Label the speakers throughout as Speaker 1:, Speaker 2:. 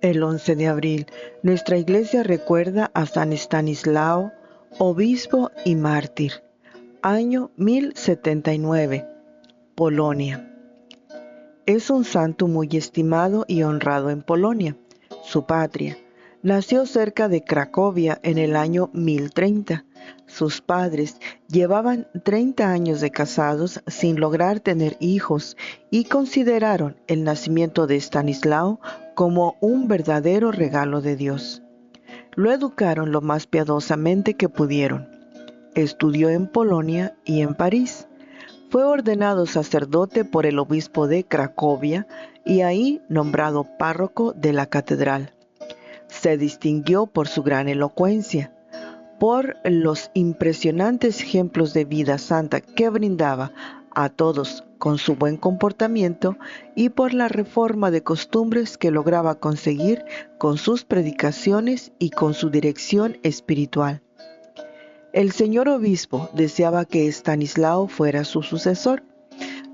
Speaker 1: El 11 de abril, nuestra iglesia recuerda a San Estanislao, obispo y mártir. Año 1079, Polonia. Es un santo muy estimado y honrado en Polonia, su patria. Nació cerca de Cracovia en el año 1030. Sus padres llevaban 30 años de casados sin lograr tener hijos y consideraron el nacimiento de Estanislao como un verdadero regalo de Dios. Lo educaron lo más piadosamente que pudieron. Estudió en Polonia y en París. Fue ordenado sacerdote por el obispo de Cracovia y ahí nombrado párroco de la catedral. Se distinguió por su gran elocuencia, por los impresionantes ejemplos de vida santa que brindaba a todos con su buen comportamiento y por la reforma de costumbres que lograba conseguir con sus predicaciones y con su dirección espiritual. El señor obispo deseaba que Estanislao fuera su sucesor,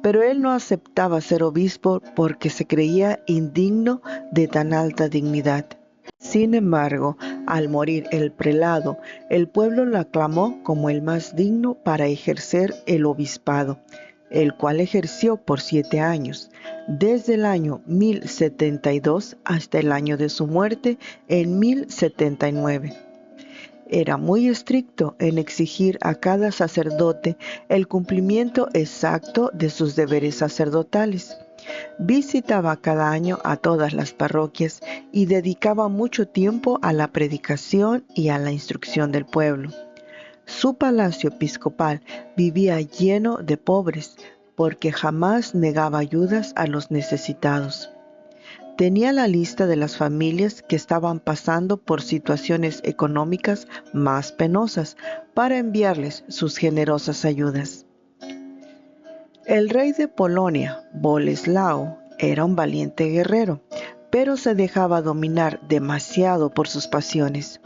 Speaker 1: pero él no aceptaba ser obispo porque se creía indigno de tan alta dignidad. Sin embargo, al morir el prelado, el pueblo lo aclamó como el más digno para ejercer el obispado, el cual ejerció por 7 años, desde el año 1072 hasta el año de su muerte en 1079. Era muy estricto en exigir a cada sacerdote el cumplimiento exacto de sus deberes sacerdotales. Visitaba cada año a todas las parroquias y dedicaba mucho tiempo a la predicación y a la instrucción del pueblo. Su palacio episcopal vivía lleno de pobres, porque jamás negaba ayudas a los necesitados. Tenía la lista de las familias que estaban pasando por situaciones económicas más penosas para enviarles sus generosas ayudas. El rey de Polonia, Boleslao, era un valiente guerrero, pero se dejaba dominar demasiado por sus pasiones.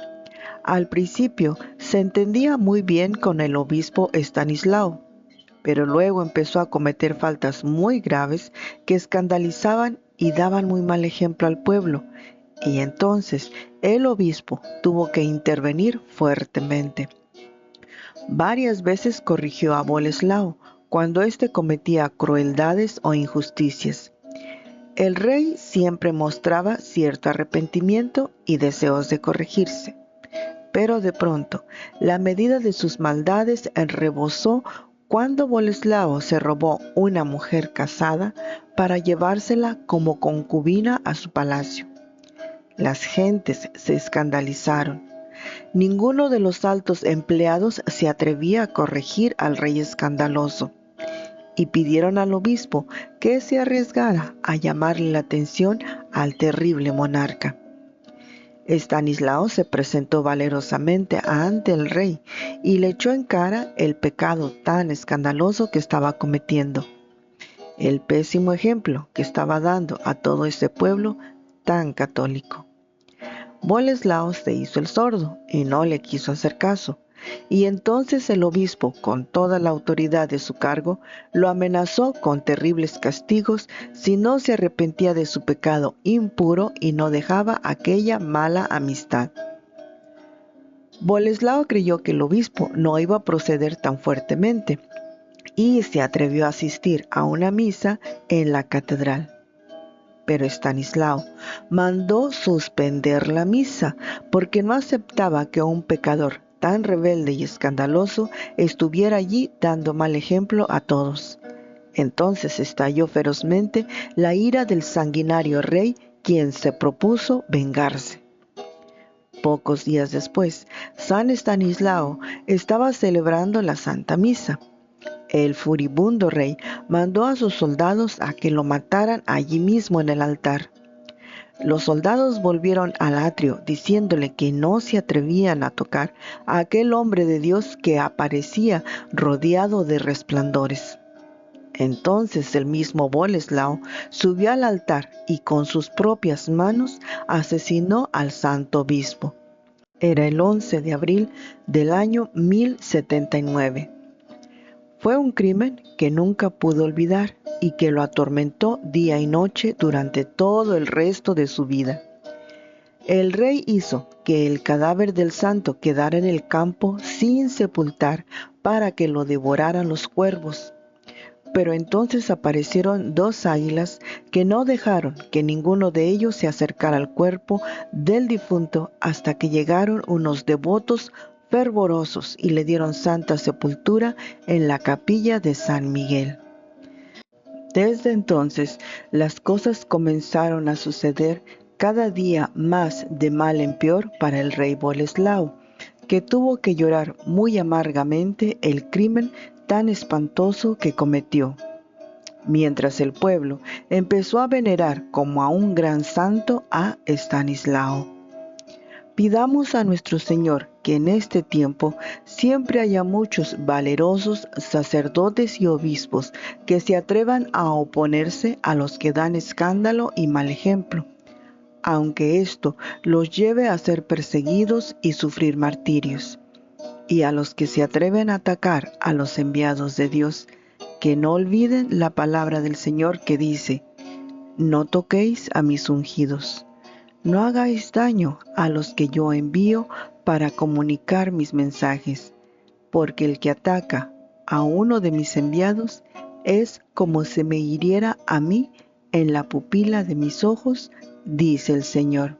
Speaker 1: Al principio se entendía muy bien con el obispo Estanislao, pero luego empezó a cometer faltas muy graves que escandalizaban y daban muy mal ejemplo al pueblo, y entonces el obispo tuvo que intervenir fuertemente. Varias veces corrigió a Boleslao cuando éste cometía crueldades o injusticias. El rey siempre mostraba cierto arrepentimiento y deseos de corregirse, pero de pronto la medida de sus maldades rebosó cuando Boleslao se robó una mujer casada para llevársela como concubina a su palacio. Las gentes se escandalizaron. Ninguno de los altos empleados se atrevía a corregir al rey escandaloso y pidieron al obispo que se arriesgara a llamarle la atención al terrible monarca. Estanislao se presentó valerosamente ante el rey y le echó en cara el pecado tan escandaloso que estaba cometiendo, el pésimo ejemplo que estaba dando a todo ese pueblo tan católico. Boleslao se hizo el sordo y no le quiso hacer caso, y entonces el obispo, con toda la autoridad de su cargo, lo amenazó con terribles castigos si no se arrepentía de su pecado impuro y no dejaba aquella mala amistad. Boleslao creyó que el obispo no iba a proceder tan fuertemente y se atrevió a asistir a una misa en la catedral. Pero Estanislao mandó suspender la misa porque no aceptaba que un pecador tan rebelde y escandaloso estuviera allí dando mal ejemplo a todos. Entonces estalló ferozmente la ira del sanguinario rey, quien se propuso vengarse. Pocos días después, San Estanislao estaba celebrando la Santa Misa. El furibundo rey mandó a sus soldados a que lo mataran allí mismo en el altar. Los soldados volvieron al atrio diciéndole que no se atrevían a tocar a aquel hombre de Dios que aparecía rodeado de resplandores. Entonces el mismo Boleslao subió al altar y con sus propias manos asesinó al santo obispo. Era el 11 de abril del año 1079. Fue un crimen que nunca pudo olvidar y que lo atormentó día y noche durante todo el resto de su vida. El rey hizo que el cadáver del santo quedara en el campo sin sepultar para que lo devoraran los cuervos. Pero entonces aparecieron 2 águilas que no dejaron que ninguno de ellos se acercara al cuerpo del difunto hasta que llegaron unos devotos fervorosos y le dieron santa sepultura en la capilla de San Miguel. Desde entonces las cosas comenzaron a suceder cada día más de mal en peor para el rey Boleslao, que tuvo que llorar muy amargamente el crimen tan espantoso que cometió, mientras el pueblo empezó a venerar como a un gran santo a Estanislao. Pidamos a nuestro Señor que en este tiempo siempre haya muchos valerosos sacerdotes y obispos que se atrevan a oponerse a los que dan escándalo y mal ejemplo, aunque esto los lleve a ser perseguidos y sufrir martirios, y a los que se atreven a atacar a los enviados de Dios, que no olviden la palabra del Señor que dice: no toquéis a mis ungidos. No hagáis daño a los que yo envío para comunicar mis mensajes, porque el que ataca a uno de mis enviados es como si me hiriera a mí en la pupila de mis ojos, dice el Señor.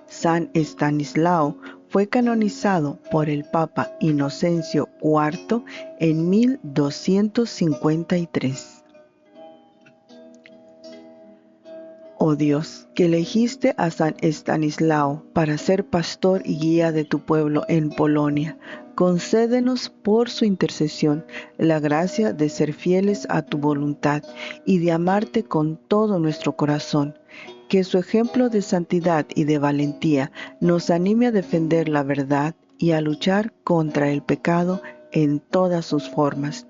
Speaker 1: San Estanislao fue canonizado por el Papa Inocencio IV en 1253. Oh Dios, que elegiste a San Estanislao para ser pastor y guía de tu pueblo en Polonia, concédenos por su intercesión la gracia de ser fieles a tu voluntad y de amarte con todo nuestro corazón. Que su ejemplo de santidad y de valentía nos anime a defender la verdad y a luchar contra el pecado en todas sus formas.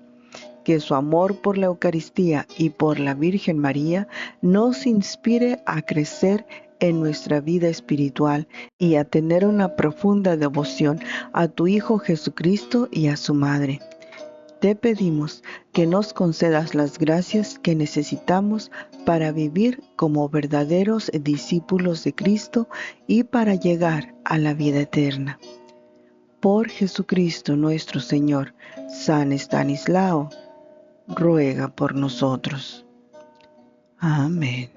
Speaker 1: Que su amor por la Eucaristía y por la Virgen María nos inspire a crecer en nuestra vida espiritual y a tener una profunda devoción a tu Hijo Jesucristo y a su Madre. Te pedimos que nos concedas las gracias que necesitamos para vivir como verdaderos discípulos de Cristo y para llegar a la vida eterna. Por Jesucristo nuestro Señor. San Estanislao, ruega por nosotros. Amén.